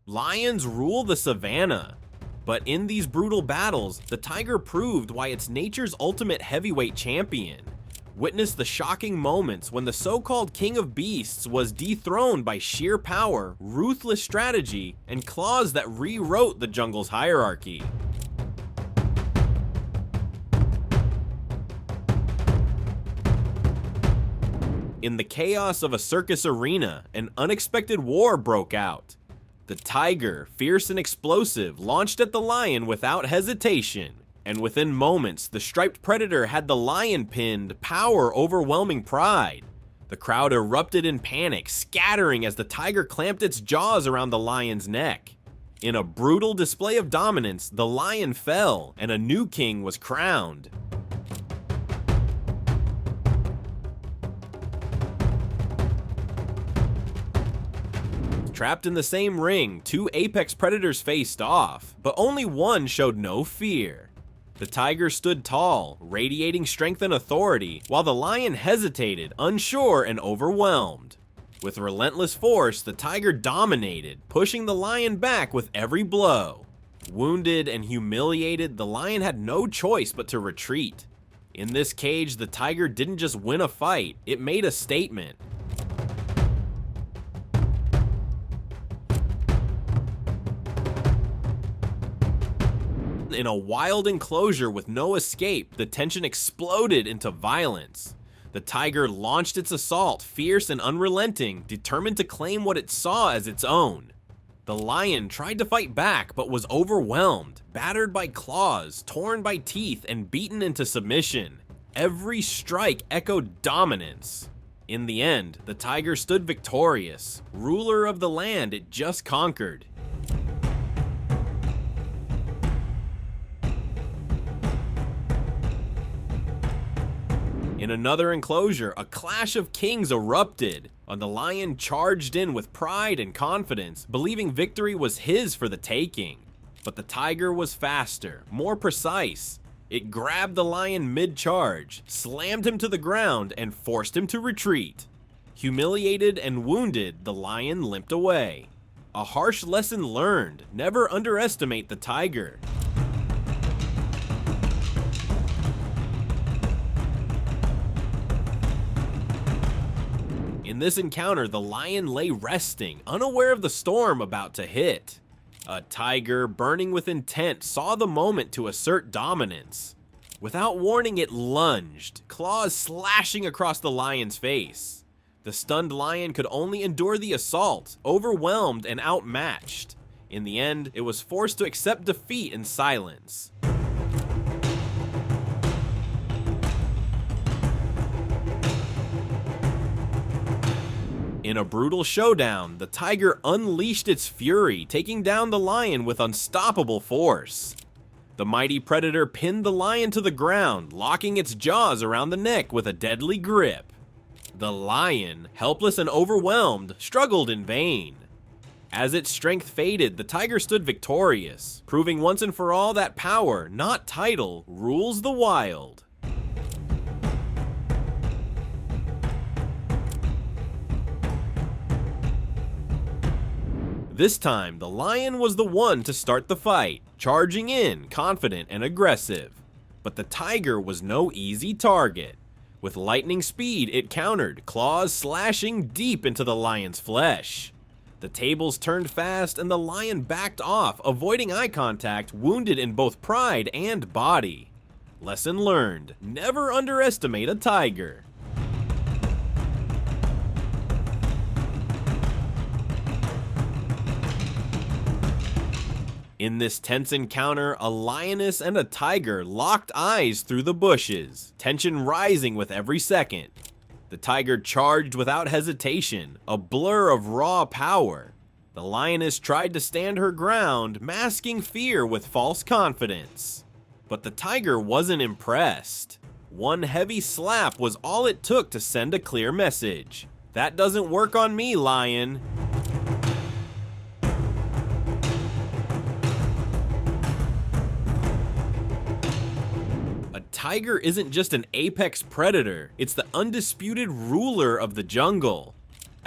Lions rule the savannah. But in these brutal battles, the tiger proved why it's nature's ultimate heavyweight champion. Witness the shocking moments when the so-called king of beasts was dethroned by sheer power, ruthless strategy, and claws that rewrote the jungle's hierarchy. In the chaos of a circus arena, an unexpected war broke out. The tiger, fierce and explosive, launched at the lion without hesitation, and within moments, the striped predator had the lion pinned, power overwhelming pride. The crowd erupted in panic, scattering as the tiger clamped its jaws around the lion's neck. In a brutal display of dominance, the lion fell, and a new king was crowned. Trapped in the same ring, two apex predators faced off, but only one showed no fear. The tiger stood tall, radiating strength and authority, while the lion hesitated, unsure and overwhelmed. With relentless force, the tiger dominated, pushing the lion back with every blow. Wounded and humiliated, the lion had no choice but to retreat. In this cage, the tiger didn't just win a fight, it made a statement. In a wild enclosure with no escape, the tension exploded into violence. The tiger launched its assault, fierce and unrelenting, determined to claim what it saw as its own. The lion tried to fight back, but was overwhelmed, battered by claws, torn by teeth, and beaten into submission. Every strike echoed dominance. In the end, the tiger stood victorious, ruler of the land it just conquered. In another enclosure, a clash of kings erupted. The lion charged in with pride and confidence, believing victory was his for the taking. But the tiger was faster, more precise. It grabbed the lion mid-charge, slammed him to the ground, and forced him to retreat. Humiliated and wounded, the lion limped away. A harsh lesson learned: never underestimate the tiger. In this encounter, the lion lay resting, unaware of the storm about to hit. A tiger, burning with intent, saw the moment to assert dominance. Without warning, it lunged, claws slashing across the lion's face. The stunned lion could only endure the assault, overwhelmed and outmatched. In the end, it was forced to accept defeat in silence. In a brutal showdown, the tiger unleashed its fury, taking down the lion with unstoppable force. The mighty predator pinned the lion to the ground, locking its jaws around the neck with a deadly grip. The lion, helpless and overwhelmed, struggled in vain. As its strength faded, the tiger stood victorious, proving once and for all that power, not title, rules the wild. This time, the lion was the one to start the fight, charging in, confident and aggressive. But the tiger was no easy target. With lightning speed, it countered, claws slashing deep into the lion's flesh. The tables turned fast and the lion backed off, avoiding eye contact, wounded in both pride and body. Lesson learned: never underestimate a tiger. In this tense encounter, a lioness and a tiger locked eyes through the bushes, tension rising with every second. The tiger charged without hesitation, a blur of raw power. The lioness tried to stand her ground, masking fear with false confidence. But the tiger wasn't impressed. One heavy slap was all it took to send a clear message: "That doesn't work on me, lion." Tiger isn't just an apex predator, it's the undisputed ruler of the jungle.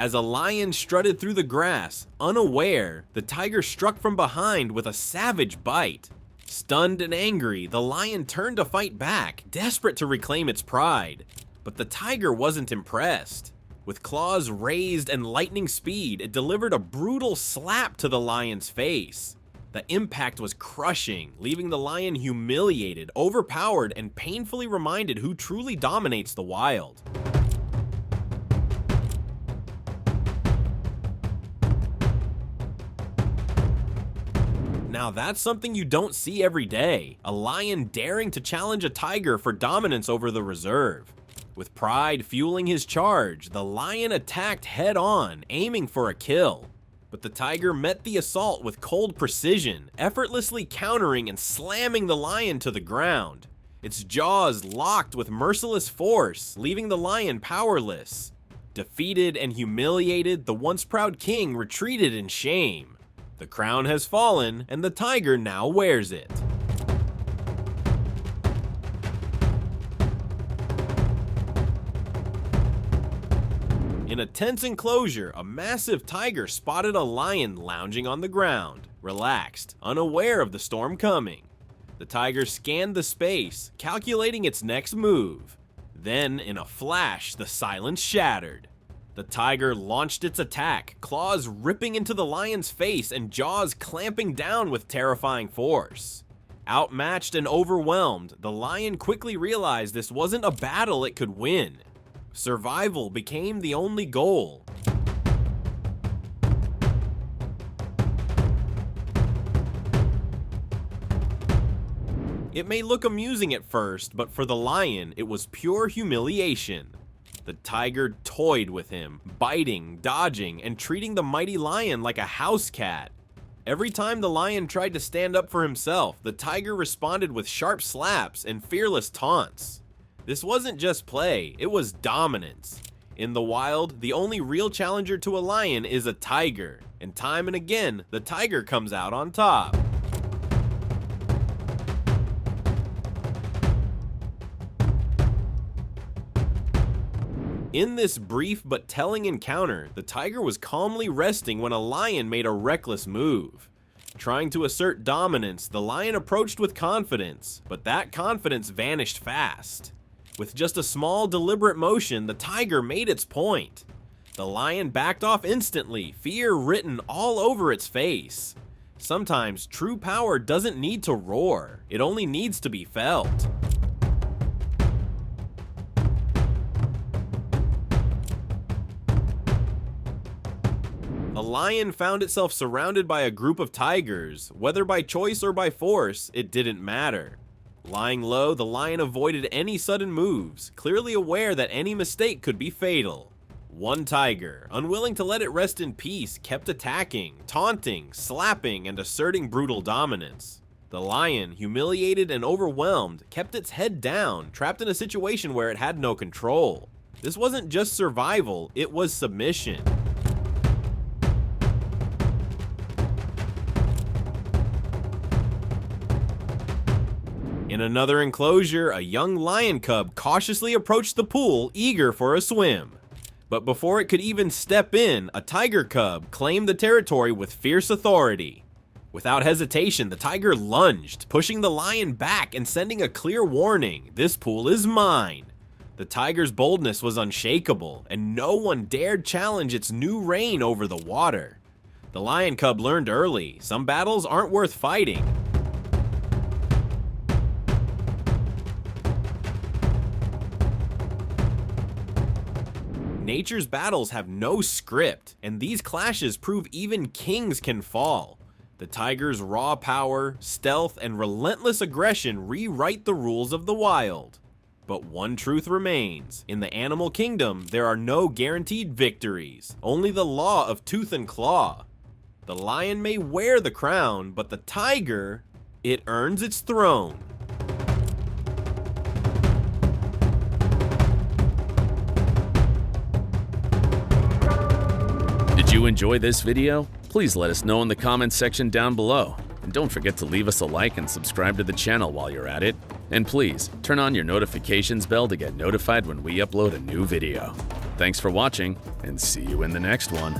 As a lion strutted through the grass, unaware, the tiger struck from behind with a savage bite. Stunned and angry, the lion turned to fight back, desperate to reclaim its pride. But the tiger wasn't impressed. With claws raised and lightning speed, it delivered a brutal slap to the lion's face. The impact was crushing, leaving the lion humiliated, overpowered, and painfully reminded who truly dominates the wild. Now that's something you don't see every day, a lion daring to challenge a tiger for dominance over the reserve. With pride fueling his charge, the lion attacked head-on, aiming for a kill. But the tiger met the assault with cold precision, effortlessly countering and slamming the lion to the ground. Its jaws locked with merciless force, leaving the lion powerless. Defeated and humiliated, the once proud king retreated in shame. The crown has fallen, and the tiger now wears it. In a tense enclosure, a massive tiger spotted a lion lounging on the ground, relaxed, unaware of the storm coming. The tiger scanned the space, calculating its next move. Then, in a flash, the silence shattered. The tiger launched its attack, claws ripping into the lion's face and jaws clamping down with terrifying force. Outmatched and overwhelmed, the lion quickly realized this wasn't a battle it could win. Survival became the only goal. It may look amusing at first, but for the lion, it was pure humiliation. The tiger toyed with him, biting, dodging, and treating the mighty lion like a house cat. Every time the lion tried to stand up for himself, the tiger responded with sharp slaps and fearless taunts. This wasn't just play, it was dominance. In the wild, the only real challenger to a lion is a tiger, and time and again, the tiger comes out on top. In this brief but telling encounter, the tiger was calmly resting when a lion made a reckless move. Trying to assert dominance, the lion approached with confidence, but that confidence vanished fast. With just a small, deliberate motion, the tiger made its point. The lion backed off instantly, fear written all over its face. Sometimes, true power doesn't need to roar, it only needs to be felt. A lion found itself surrounded by a group of tigers. Whether by choice or by force, it didn't matter. Lying low, the lion avoided any sudden moves, clearly aware that any mistake could be fatal. One tiger, unwilling to let it rest in peace, kept attacking, taunting, slapping, and asserting brutal dominance. The lion, humiliated and overwhelmed, kept its head down, trapped in a situation where it had no control. This wasn't just survival, it was submission. In another enclosure, a young lion cub cautiously approached the pool, eager for a swim. But before it could even step in, a tiger cub claimed the territory with fierce authority. Without hesitation, the tiger lunged, pushing the lion back and sending a clear warning, "This pool is mine." The tiger's boldness was unshakable, and no one dared challenge its new reign over the water. The lion cub learned early, some battles aren't worth fighting. Nature's battles have no script, and these clashes prove even kings can fall. The tiger's raw power, stealth, and relentless aggression rewrite the rules of the wild. But one truth remains. In the animal kingdom, there are no guaranteed victories, only the law of tooth and claw. The lion may wear the crown, but the tiger, it earns its throne. Did you enjoy this video? Please let us know in the comments section down below. And don't forget to leave us a like and subscribe to the channel while you're at it. And please, turn on your notifications bell to get notified when we upload a new video. Thanks for watching, and see you in the next one.